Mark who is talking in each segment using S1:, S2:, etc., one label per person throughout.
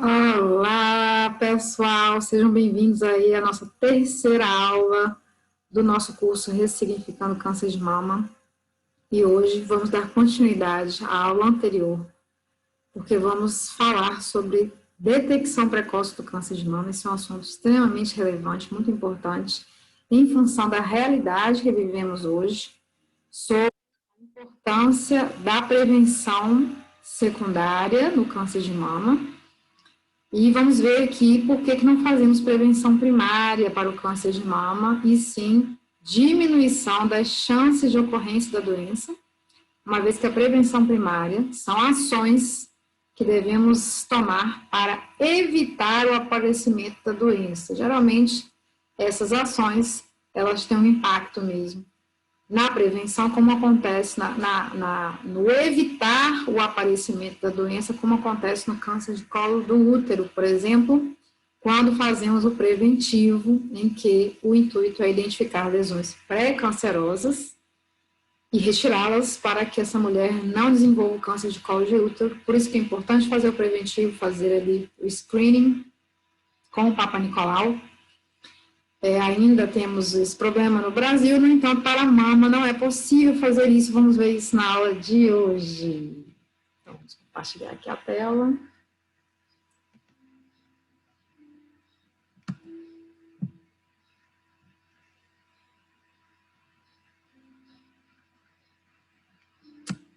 S1: Olá, pessoal, sejam bem-vindos aí à nossa terceira aula do nosso curso Ressignificando Câncer de Mama. E hoje vamos dar continuidade à aula anterior, porque vamos falar sobre detecção precoce do câncer de mama. Esse é um assunto extremamente relevante, muito importante, em função da realidade que vivemos hoje, sobre a importância da prevenção secundária no câncer de mama. E vamos ver aqui por que não fazemos prevenção primária para o câncer de mama, e sim diminuição das chances de ocorrência da doença, uma vez que a prevenção primária são ações que devemos tomar para evitar o aparecimento da doença. Geralmente, essas ações, elas têm um impacto mesmo na prevenção, como acontece no evitar o aparecimento da doença, como acontece no câncer de colo do útero, por exemplo, quando fazemos o preventivo, em que o intuito é identificar lesões pré-cancerosas e retirá-las para que essa mulher não desenvolva o câncer de colo de útero. Por isso que é importante fazer o preventivo, fazer ali o screening com o Papa Nicolau. Ainda temos esse problema no Brasil, no entanto, para a mama não é possível fazer isso. Vamos ver isso na aula de hoje. Então, vamos compartilhar aqui a tela.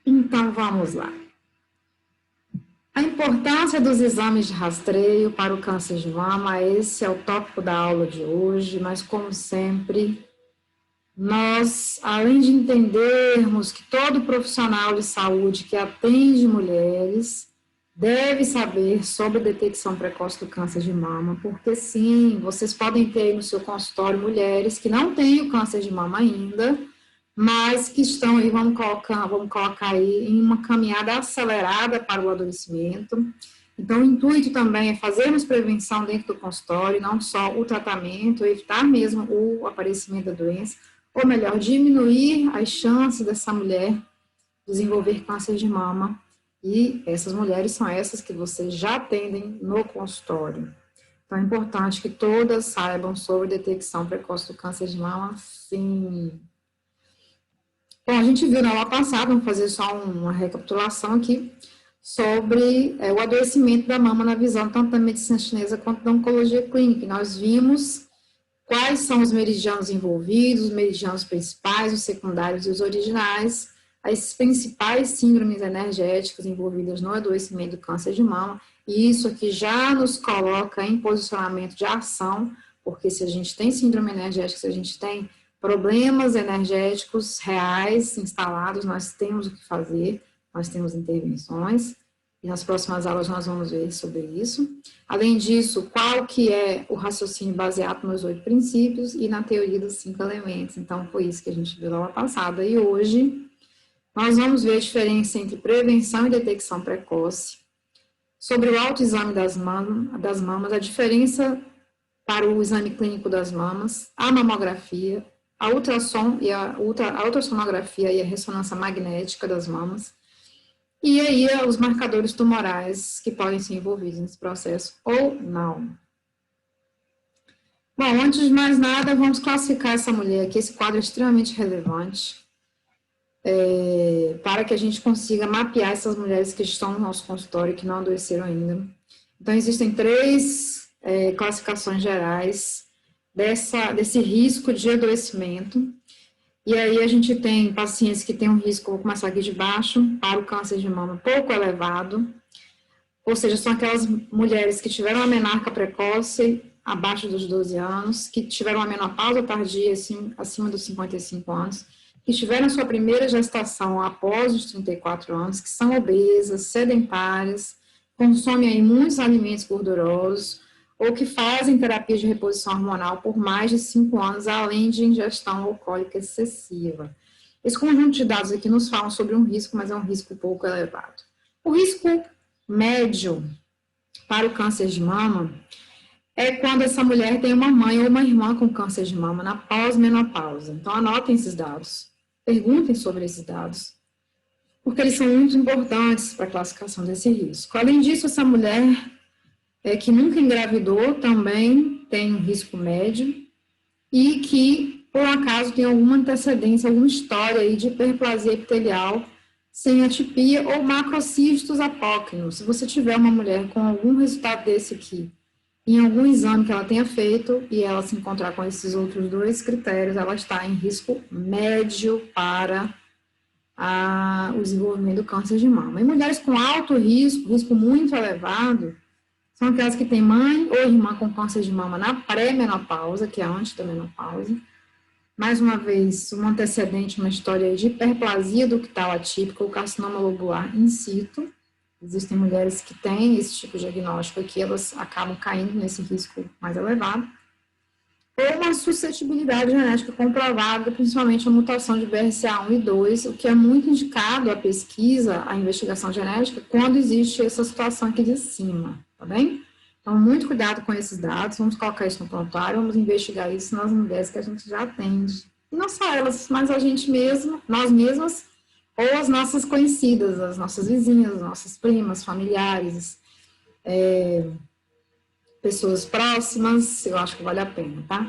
S1: Então, vamos lá. A importância dos exames de rastreio para o câncer de mama, esse é o tópico da aula de hoje, mas como sempre, nós, além de entendermos que todo profissional de saúde que atende mulheres deve saber sobre a detecção precoce do câncer de mama, porque sim, vocês podem ter aí no seu consultório mulheres que não têm o câncer de mama ainda, mas que estão aí, vamos colocar aí em uma caminhada acelerada para o adoecimento. Então, o intuito também é fazermos prevenção dentro do consultório, não só o tratamento, evitar mesmo o aparecimento da doença, ou melhor, diminuir as chances dessa mulher desenvolver câncer de mama. E essas mulheres são essas que vocês já atendem no consultório. Então, é importante que todas saibam sobre detecção precoce do câncer de mama, sim. Bom, a gente viu na aula passada, vamos fazer só uma recapitulação aqui, sobre o adoecimento da mama na visão tanto da medicina chinesa quanto da oncologia clínica. Nós vimos quais são os meridianos envolvidos, os meridianos principais, os secundários e os originais, as principais síndromes energéticas envolvidas no adoecimento do câncer de mama, e isso aqui já nos coloca em posicionamento de ação, porque se a gente tem síndrome energética, se a gente tem problemas energéticos reais instalados, nós temos o que fazer, nós temos intervenções, e nas próximas aulas nós vamos ver sobre isso. Além disso, qual que é o raciocínio baseado nos 8 princípios e na teoria dos 5 elementos. Então, foi isso que a gente viu na aula passada. E hoje, nós vamos ver a diferença entre prevenção e detecção precoce, sobre o autoexame das mamas, a diferença para o exame clínico das mamas, a mamografia, a ultrassom e a ultrassonografia e a ressonância magnética das mamas, e aí os marcadores tumorais que podem ser envolvidos nesse processo ou não. Bom, antes de mais nada, vamos classificar essa mulher aqui, esse quadro é extremamente relevante, para que a gente consiga mapear essas mulheres que estão no nosso consultório e que não adoeceram ainda. Então, existem 3 classificações gerais desse risco de adoecimento. E aí a gente tem pacientes que têm um risco, vou começar aqui de baixo, para o câncer de mama pouco elevado, ou seja, são aquelas mulheres que tiveram uma menarca precoce, abaixo dos 12 anos, que tiveram uma menopausa tardia, assim, acima dos 55 anos, que tiveram sua primeira gestação após os 34 anos, que são obesas, sedentárias, consomem aí muitos alimentos gordurosos, ou que fazem terapia de reposição hormonal por mais de 5 anos, além de ingestão alcoólica excessiva. Esse conjunto de dados aqui nos falam sobre um risco, mas é um risco pouco elevado. O risco médio para o câncer de mama é quando essa mulher tem uma mãe ou uma irmã com câncer de mama na pós-menopausa. Então, anotem esses dados, perguntem sobre esses dados, porque eles são muito importantes para a classificação desse risco. Além disso, essa mulher que nunca engravidou também tem um risco médio e que, por acaso, tem alguma antecedência, alguma história aí de hiperplasia epitelial sem atipia ou macrocistos apócrinos. Se você tiver uma mulher com algum resultado desse aqui, em algum exame que ela tenha feito e ela se encontrar com esses outros dois critérios, ela está em risco médio para o desenvolvimento do câncer de mama. E mulheres com alto risco, risco muito elevado, são aquelas que têm mãe ou irmã com câncer de mama na pré-menopausa, que é antes da menopausa. Mais uma vez, um antecedente, uma história de hiperplasia ductal atípica ou carcinoma lobular in situ. Existem mulheres que têm esse tipo de diagnóstico aqui, elas acabam caindo nesse risco mais elevado. Ou uma suscetibilidade genética comprovada, principalmente a mutação de BRCA1 e 2, o que é muito indicado a pesquisa, a investigação genética, quando existe essa situação aqui de cima, tá bem? Então, muito cuidado com esses dados, vamos colocar isso no prontuário, vamos investigar isso nas mulheres que a gente já atende. E não só elas, mas a gente mesma, nós mesmas, ou as nossas conhecidas, as nossas vizinhas, as nossas primas, familiares, pessoas próximas, eu acho que vale a pena, tá?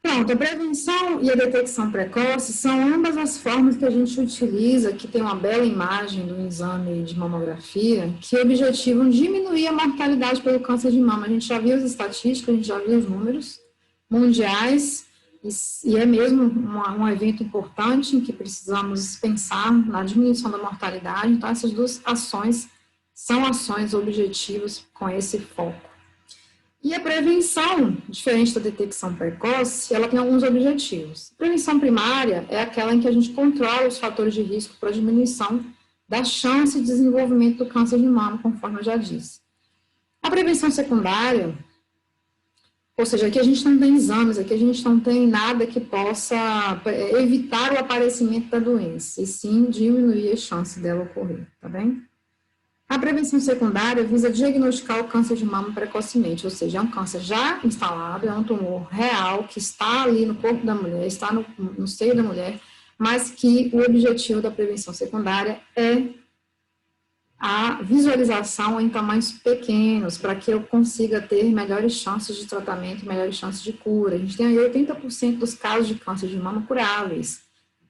S1: Pronto, a prevenção e a detecção precoce são ambas as formas que a gente utiliza, que tem uma bela imagem do exame de mamografia, que objetivam diminuir a mortalidade pelo câncer de mama. A gente já viu as estatísticas, a gente já viu os números mundiais, e é mesmo um evento importante em que precisamos pensar na diminuição da mortalidade. Então, essas duas ações são ações objetivas com esse foco. E a prevenção, diferente da detecção precoce, ela tem alguns objetivos. A prevenção primária é aquela em que a gente controla os fatores de risco para a diminuição da chance de desenvolvimento do câncer de mama, conforme eu já disse. A prevenção secundária, ou seja, aqui a gente não tem exames, aqui a gente não tem nada que possa evitar o aparecimento da doença, e sim diminuir a chance dela ocorrer, tá bem? A prevenção secundária visa diagnosticar o câncer de mama precocemente, ou seja, é um câncer já instalado, é um tumor real que está ali no corpo da mulher, está no seio da mulher, mas que o objetivo da prevenção secundária é a visualização em tamanhos pequenos, para que eu consiga ter melhores chances de tratamento, melhores chances de cura. A gente tem aí 80% dos casos de câncer de mama curáveis.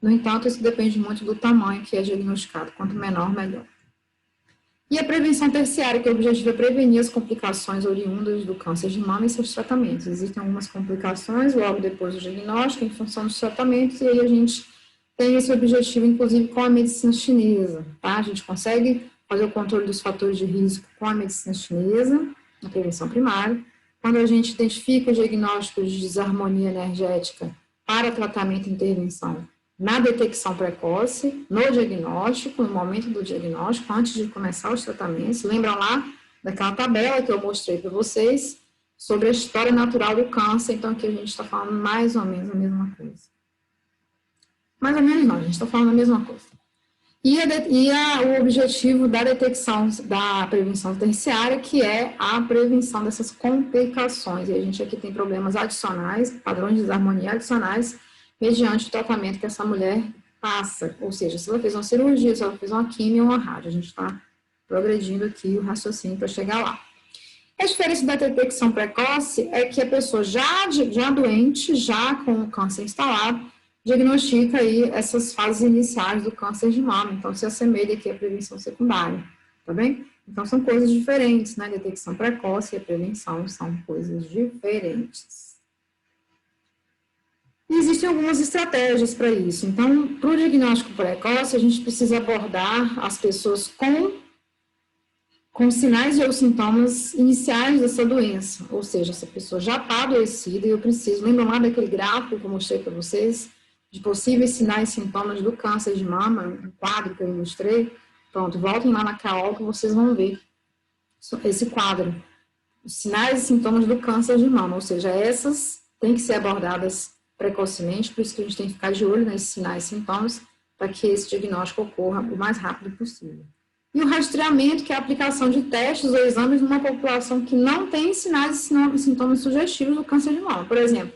S1: No entanto, isso depende muito do tamanho que é diagnosticado, quanto menor, melhor. E a prevenção terciária, que o objetivo é prevenir as complicações oriundas do câncer de mama e seus tratamentos. Existem algumas complicações logo depois do diagnóstico, em função dos tratamentos, e aí a gente tem esse objetivo, inclusive, com a medicina chinesa, tá? A gente consegue fazer o controle dos fatores de risco com a medicina chinesa, na prevenção primária. Quando a gente identifica o diagnóstico de desarmonia energética para tratamento e intervenção, na detecção precoce, no diagnóstico, no momento do diagnóstico, antes de começar os tratamentos. Lembram lá daquela tabela que eu mostrei para vocês sobre a história natural do câncer? Então, aqui a gente está falando mais ou menos a mesma coisa. Mais ou menos não, a gente está falando a mesma coisa. O objetivo da detecção, da prevenção terciária, que é a prevenção dessas complicações. E a gente aqui tem problemas adicionais, padrões de desarmonia adicionais, mediante o tratamento que essa mulher passa, ou seja, se ela fez uma cirurgia, se ela fez uma quimio ou uma rádio, a gente está progredindo aqui o raciocínio para chegar lá. A diferença da detecção precoce é que a pessoa já doente, já com o câncer instalado, diagnostica aí essas fases iniciais do câncer de mama, então se assemelha aqui à prevenção secundária, tá bem? Então são coisas diferentes, né? Detecção precoce e a prevenção são coisas diferentes. E existem algumas estratégias para isso. Então, para o diagnóstico precoce, a gente precisa abordar as pessoas com sinais ou sintomas iniciais dessa doença. Ou seja, essa pessoa já está adoecida e eu preciso... Lembram lá daquele gráfico que eu mostrei para vocês? De possíveis sinais e sintomas do câncer de mama, um quadro que eu mostrei? Pronto, voltem lá na CAOL que vocês vão ver esse quadro. Os sinais e sintomas do câncer de mama. Ou seja, essas têm que ser abordadas precocemente, por isso que a gente tem que ficar de olho nesses sinais e sintomas, para que esse diagnóstico ocorra o mais rápido possível. E o rastreamento, que é a aplicação de testes ou exames numa população que não tem sinais e sintomas sugestivos do câncer de mama. Por exemplo,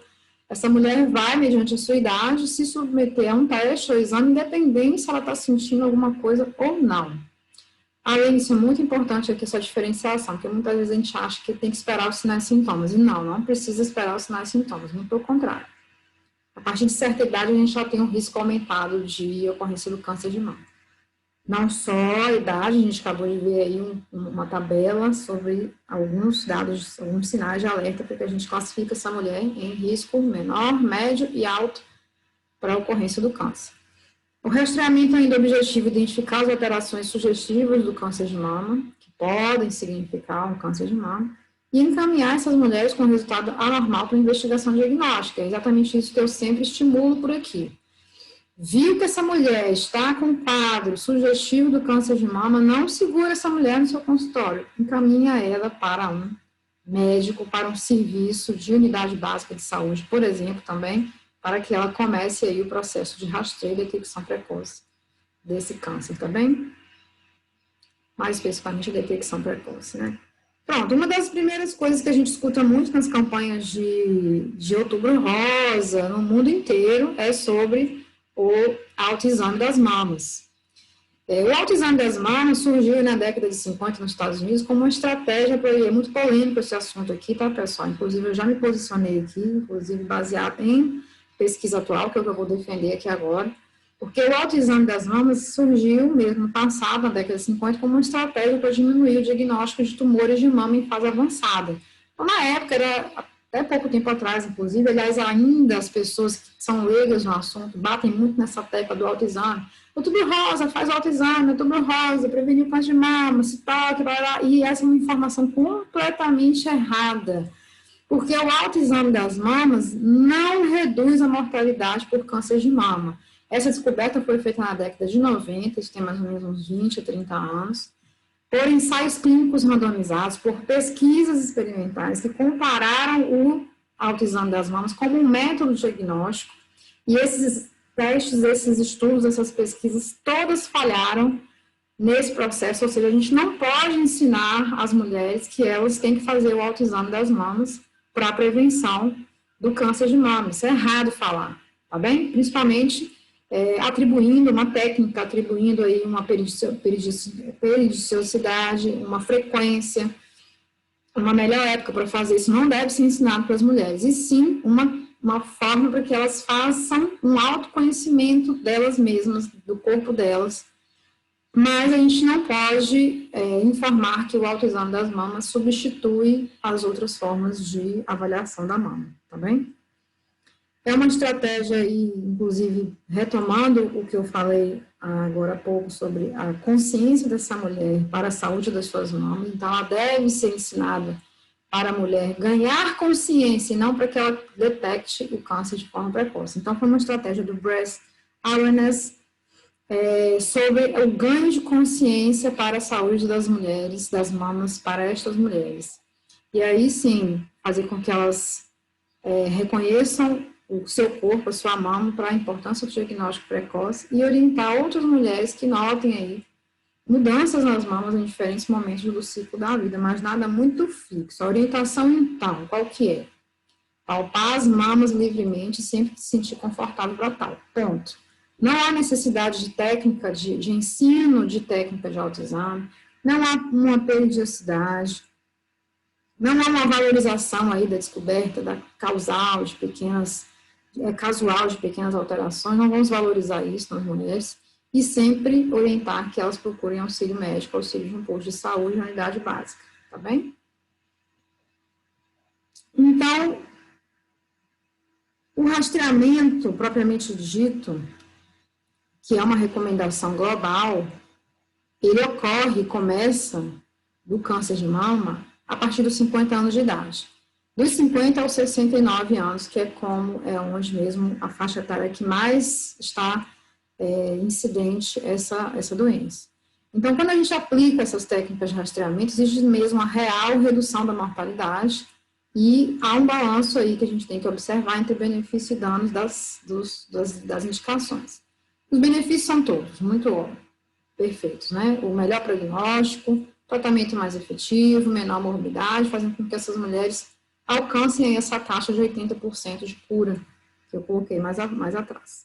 S1: essa mulher vai, mediante a sua idade, se submeter a um teste ou exame, independente se ela está sentindo alguma coisa ou não. Além disso, é muito importante aqui essa diferenciação, porque muitas vezes a gente acha que tem que esperar os sinais e sintomas, e não precisa esperar os sinais e sintomas, muito pelo contrário. A partir de certa idade, a gente já tem um risco aumentado de ocorrência do câncer de mama. Não só a idade, a gente acabou de ver aí uma tabela sobre alguns dados, alguns sinais de alerta, porque a gente classifica essa mulher em risco menor, médio e alto para a ocorrência do câncer. O rastreamento ainda é objetivo identificar as alterações sugestivas do câncer de mama, que podem significar um câncer de mama, e encaminhar essas mulheres com resultado anormal para investigação diagnóstica. É exatamente isso que eu sempre estimulo por aqui. Viu que essa mulher está com um quadro sugestivo do câncer de mama, não segura essa mulher no seu consultório, encaminha ela para um médico, para um serviço de unidade básica de saúde, por exemplo, também, para que ela comece aí o processo de rastreio e detecção precoce desse câncer, tá bem? Mais especificamente a detecção precoce, né? Pronto, uma das primeiras coisas que a gente escuta muito nas campanhas de Outubro Rosa, no mundo inteiro, é sobre o autoexame das mamas. O autoexame das mamas surgiu na década de 50 nos Estados Unidos como uma estratégia, é muito polêmico esse assunto aqui, tá, pessoal? Inclusive, eu já me posicionei aqui, inclusive baseado em pesquisa atual, que é o que eu vou defender aqui agora, porque o autoexame das mamas surgiu mesmo no passado, na década de 50, como uma estratégia para diminuir o diagnóstico de tumores de mama em fase avançada. Então, na época, era até pouco tempo atrás, inclusive, aliás, ainda as pessoas que são leigas no assunto batem muito nessa tecla do autoexame. Outubro Rosa, faz o autoexame, Outubro Rosa, prevenir o câncer de mama, se toque, e essa é uma informação completamente errada, porque o autoexame das mamas não reduz a mortalidade por câncer de mama. Essa descoberta foi feita na década de 90, isso tem mais ou menos uns 20 a 30 anos, por ensaios clínicos randomizados, por pesquisas experimentais que compararam o autoexame das mamas como um método diagnóstico, e esses testes, esses estudos, essas pesquisas, todas falharam nesse processo, ou seja, a gente não pode ensinar as mulheres que elas têm que fazer o autoexame das mamas para a prevenção do câncer de mama. Isso é errado falar, tá bem? Principalmente atribuindo uma técnica, atribuindo aí uma periodicidade, uma frequência, uma melhor época para fazer isso não deve ser ensinado para as mulheres, e sim uma forma para que elas façam um autoconhecimento delas mesmas, do corpo delas, mas a gente não pode informar que o autoexame das mamas substitui as outras formas de avaliação da mama, tá bem? É uma estratégia aí, inclusive, retomando o que eu falei agora há pouco sobre a consciência dessa mulher para a saúde das suas mamas, então ela deve ser ensinada para a mulher ganhar consciência e não para que ela detecte o câncer de forma precoce. Então, foi uma estratégia do Breast Awareness sobre o ganho de consciência para a saúde das mulheres, das mamas para estas mulheres. E aí, sim, fazer com que elas reconheçam o seu corpo, a sua mama, para a importância do diagnóstico precoce e orientar outras mulheres que notem aí mudanças nas mamas em diferentes momentos do ciclo da vida, mas nada muito fixo. A orientação, então, qual que é? Palpar as mamas livremente e sempre se sentir confortável para tal. Ponto. Não há necessidade de técnica, de ensino de técnica de autoexame, não há uma periodicidade, não há uma valorização aí da descoberta da casual de pequenas alterações, não vamos valorizar isso nas mulheres e sempre orientar que elas procurem auxílio médico, auxílio de um posto de saúde na unidade básica, tá bem? Então, o rastreamento propriamente dito, que é uma recomendação global, ele ocorre, começa do câncer de mama a partir dos 50 anos de idade. Dos 50 aos 69 anos, que é onde mesmo a faixa etária que mais está incidente essa doença. Então, quando a gente aplica essas técnicas de rastreamento, existe mesmo uma real redução da mortalidade e há um balanço aí que a gente tem que observar entre benefício e danos das indicações. Os benefícios são todos muito perfeitos, né? O melhor prognóstico, tratamento mais efetivo, menor morbidade, fazendo com que essas mulheres alcancem aí essa taxa de 80% de cura, que eu coloquei mais atrás.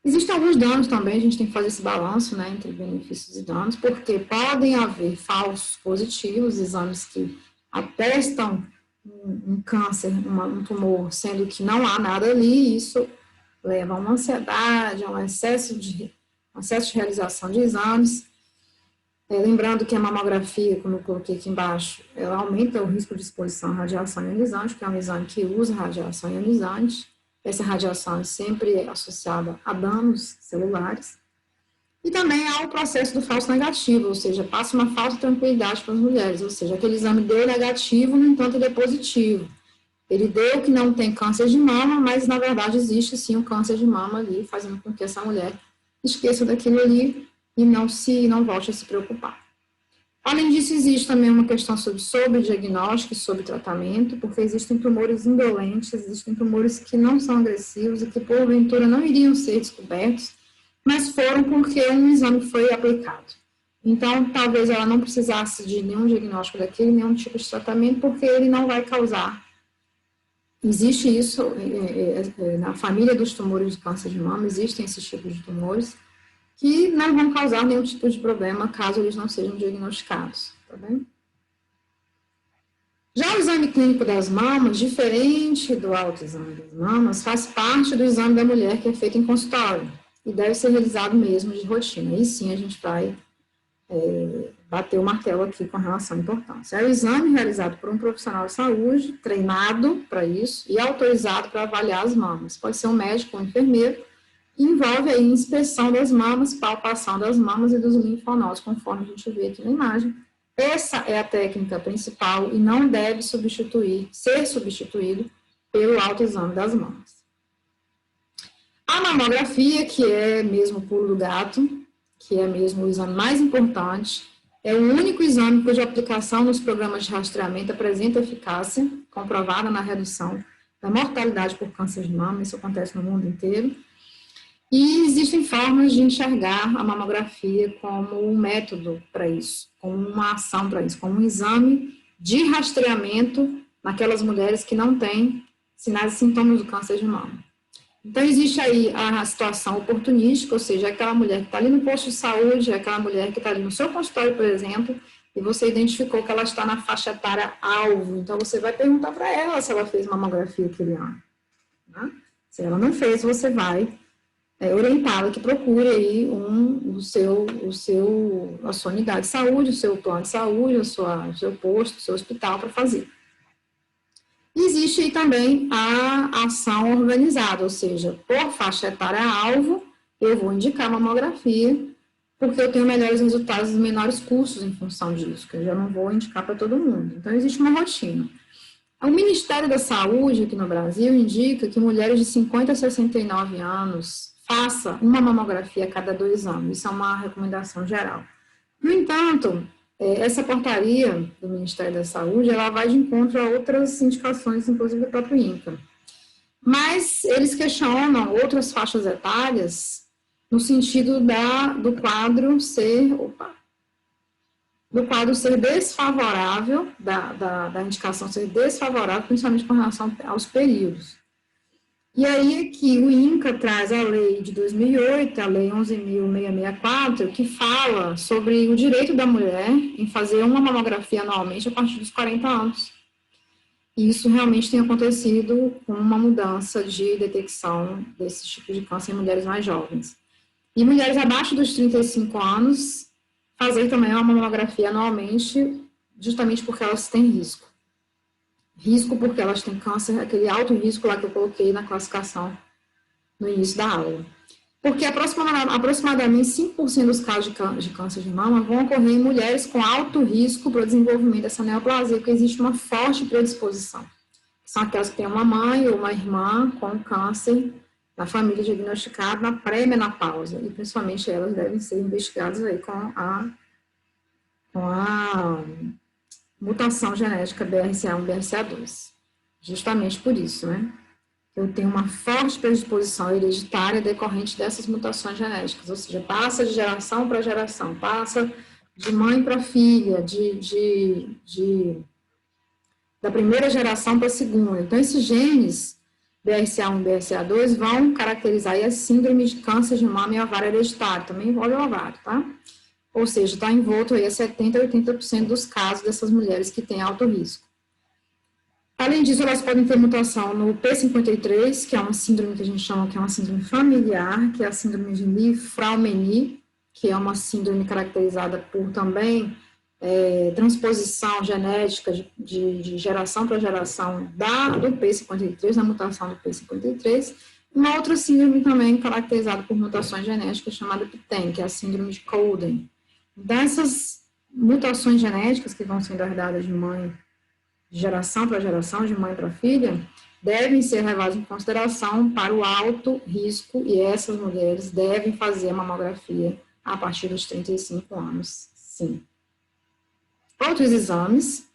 S1: Existem alguns danos também, a gente tem que fazer esse balanço, né, entre benefícios e danos, porque podem haver falsos positivos, exames que atestam um câncer, um tumor, sendo que não há nada ali, isso leva a uma ansiedade, a um excesso de realização de exames. Lembrando que a mamografia, como eu coloquei aqui embaixo, ela aumenta o risco de exposição à radiação ionizante, porque é um exame que usa radiação ionizante. Essa radiação é sempre associada a danos celulares. E também há o processo do falso negativo, ou seja, passa uma falsa tranquilidade para as mulheres, ou seja, aquele exame deu negativo, no entanto ele é positivo. Ele deu que não tem câncer de mama, mas na verdade existe sim um câncer de mama ali, fazendo com que essa mulher esqueça daquilo ali e não volte a se preocupar. Além disso, existe também uma questão sobre diagnóstico e sobre tratamento, porque existem tumores indolentes, existem tumores que não são agressivos e que, porventura, não iriam ser descobertos, mas foram porque um exame foi aplicado. Então, talvez ela não precisasse de nenhum diagnóstico daquele, nenhum tipo de tratamento, porque ele não vai causar. Existe isso na família dos tumores de câncer de mama, existem esses tipos de tumores, que não vão causar nenhum tipo de problema caso eles não sejam diagnosticados, tá bem? Já o exame clínico das mamas, diferente do autoexame das mamas, faz parte do exame da mulher que é feito em consultório e deve ser realizado mesmo de rotina. Aí sim a gente vai bater o martelo aqui com relação à importância. É o exame realizado por um profissional de saúde, treinado para isso e autorizado para avaliar as mamas. Pode ser um médico ou um enfermeiro, envolve aí inspeção das mamas, palpação das mamas e dos linfonodos, conforme a gente vê aqui na imagem. Essa é a técnica principal e não deve ser substituído pelo autoexame das mamas. A mamografia, que é mesmo o pulo do gato, que é mesmo o exame mais importante, é o único exame cuja aplicação nos programas de rastreamento apresenta eficácia comprovada na redução da mortalidade por câncer de mama, isso acontece no mundo inteiro. E existem formas de enxergar a mamografia como um método para isso, como uma ação para isso, como um exame de rastreamento naquelas mulheres que não têm sinais e sintomas do câncer de mama. Então, existe aí a situação oportunística, ou seja, aquela mulher que está ali no posto de saúde, aquela mulher que está ali no seu consultório, por exemplo, e você identificou que ela está na faixa etária alvo. Então, você vai perguntar para ela se ela fez mamografia aquele ano. Né? Se ela não fez, você vai orientá-la que procure aí a sua unidade de saúde, o seu plano de saúde, o seu posto, o seu hospital para fazer. Existe aí também a ação organizada, ou seja, por faixa etária-alvo, eu vou indicar mamografia, porque eu tenho melhores resultados e menores custos em função disso, que eu já não vou indicar para todo mundo. Então, existe uma rotina. O Ministério da Saúde, aqui no Brasil, indica que mulheres de 50 a 69 anos façam uma mamografia a cada 2 anos. Isso é uma recomendação geral. No entanto, essa portaria do Ministério da Saúde, ela vai de encontro a outras indicações, inclusive do próprio INCA. Mas eles questionam outras faixas etárias no sentido do quadro ser desfavorável, da indicação ser desfavorável, principalmente com relação aos períodos. E aí aqui o INCA traz a lei de 2008, a lei 11.664, que fala sobre o direito da mulher em fazer uma mamografia anualmente a partir dos 40 anos. E isso realmente tem acontecido com uma mudança de detecção desse tipo de câncer em mulheres mais jovens. E mulheres abaixo dos 35 anos fazer também uma mamografia anualmente, justamente porque elas têm risco. Risco porque elas têm câncer, aquele alto risco lá que eu coloquei na classificação no início da aula. Porque aproximadamente 5% dos casos de câncer de mama vão ocorrer em mulheres com alto risco para o desenvolvimento dessa neoplasia, porque existe uma forte predisposição. São aquelas que têm uma mãe ou uma irmã com câncer na família diagnosticado na pré-menopausa, e principalmente elas devem ser investigadas aí com a mutação genética BRCA1, BRCA2. Justamente por isso, né? Eu tenho uma forte predisposição hereditária decorrente dessas mutações genéticas, ou seja, passa de geração para geração, passa de mãe para filha, da primeira geração para a segunda. Então, esses genes BRCA1 e BRCA2 vão caracterizar aí a síndrome de câncer de mama e ovário hereditário, também envolve o ovário, tá? Ou seja, está envolto aí a 70% a 80% dos casos dessas mulheres que têm alto risco. Além disso, elas podem ter mutação no P53, que é uma síndrome que a gente chama que é uma síndrome familiar, que é a síndrome de Li-Fraumeni, que é uma síndrome caracterizada por também transposição genética de geração para geração do P53, da mutação do P53, uma outra síndrome também caracterizada por mutações genéticas chamada PTEN, que é a síndrome de Cowden. Dessas mutações genéticas que vão sendo herdadas de mãe, de geração para geração, de mãe para filha, devem ser levadas em consideração para o alto risco, e essas mulheres devem fazer a mamografia a partir dos 35 anos, sim. Outros exames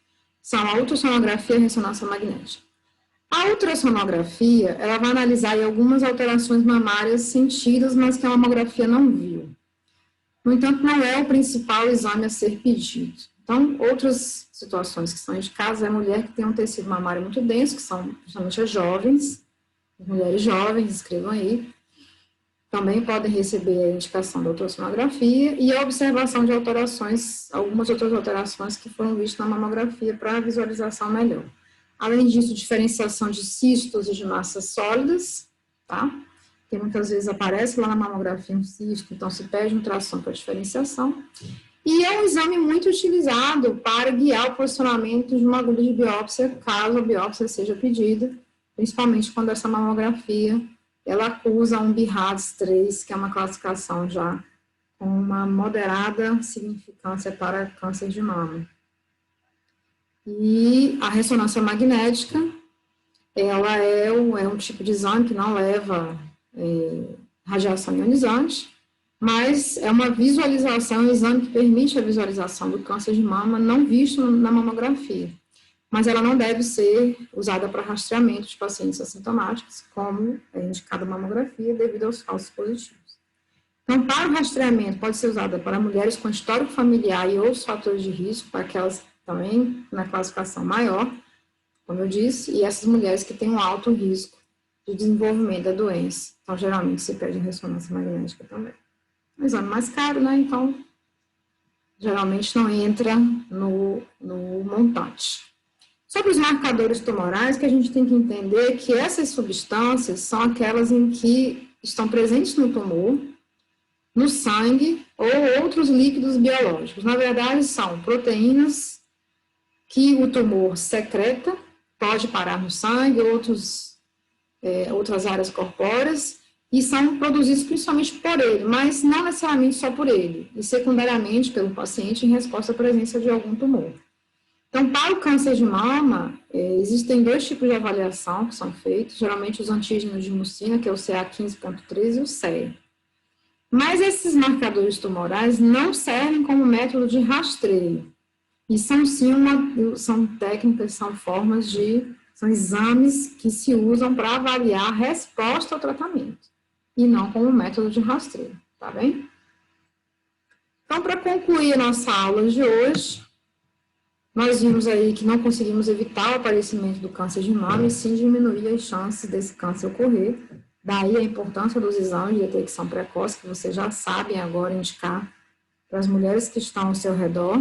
S1: são a ultrassonografia e a ressonância magnética. A ultrassonografia, ela vai analisar algumas alterações mamárias sentidas, mas que a mamografia não viu. No entanto, não é o principal exame a ser pedido. Então, outras situações que são indicadas é a mulher que tem um tecido mamário muito denso, que são justamente as jovens, as mulheres jovens, escrevam aí, também podem receber a indicação da ultrassonografia e a observação de alterações, algumas outras alterações que foram vistas na mamografia para visualização melhor. Além disso, diferenciação de cistos e de massas sólidas, tá? Que muitas vezes aparece lá na mamografia um cisto, então se pede um ultrassom para diferenciação. E é um exame muito utilizado para guiar o posicionamento de uma agulha de biópsia, caso a biópsia seja pedida, principalmente quando essa mamografia ela acusa um BIRADS 3, que é uma classificação já com uma moderada significância para câncer de mama. E a ressonância magnética, ela é um tipo de exame que não leva radiação ionizante, mas é uma visualização, um exame que permite a visualização do câncer de mama não visto na mamografia. Mas ela não deve ser usada para rastreamento de pacientes assintomáticos, como é indicada a mamografia, devido aos falsos positivos. Então, para o rastreamento, pode ser usada para mulheres com histórico familiar e outros fatores de risco, para aquelas também na classificação maior, como eu disse, e essas mulheres que têm um alto risco de desenvolvimento da doença. Então, geralmente, se pede ressonância magnética também. Um exame mais caro, né? Então, geralmente não entra no montante. Sobre os marcadores tumorais, que a gente tem que entender que essas substâncias são aquelas em que estão presentes no tumor, no sangue ou outros líquidos biológicos. Na verdade, são proteínas que o tumor secreta, pode parar no sangue, outras áreas corpóreas, e são produzidos principalmente por ele, mas não necessariamente só por ele, e secundariamente pelo paciente em resposta à presença de algum tumor. Então, para o câncer de mama, existem dois tipos de avaliação que são feitos, geralmente os antígenos de mucina, que é o CA15.3 e o CEA. Mas esses marcadores tumorais não servem como método de rastreio, e são sim são técnicas, são são exames que se usam para avaliar a resposta ao tratamento, e não como método de rastreio, tá bem? Então, para concluir a nossa aula de hoje, nós vimos aí que não conseguimos evitar o aparecimento do câncer de mama e sim diminuir as chances desse câncer ocorrer. Daí a importância dos exames de detecção precoce, que vocês já sabem agora indicar para as mulheres que estão ao seu redor.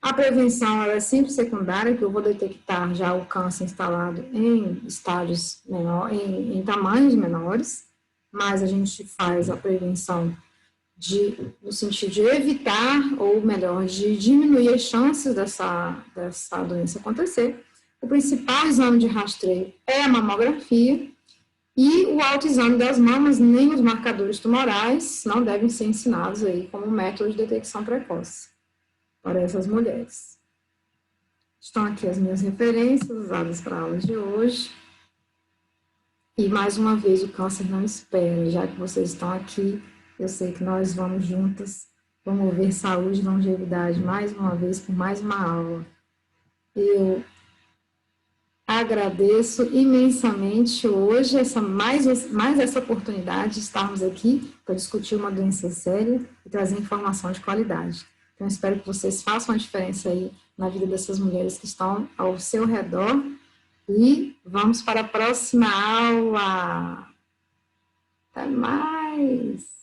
S1: A prevenção ela é sempre secundária, que eu vou detectar já o câncer instalado em estádios menores, em tamanhos menores, mas a gente faz a prevenção no sentido de evitar, ou melhor, de diminuir as chances dessa doença acontecer. O principal exame de rastreio é a mamografia e o autoexame das mamas, nem os marcadores tumorais não devem ser ensinados aí como método de detecção precoce para essas mulheres. Estão aqui as minhas referências usadas para a aula de hoje. E mais uma vez, o câncer não espera, já que vocês estão aqui. Eu sei que nós vamos juntas promover saúde e longevidade mais uma vez por mais uma aula. Eu agradeço imensamente hoje mais essa oportunidade de estarmos aqui para discutir uma doença séria e trazer informação de qualidade. Então, espero que vocês façam a diferença aí na vida dessas mulheres que estão ao seu redor E vamos para a próxima aula. Até mais!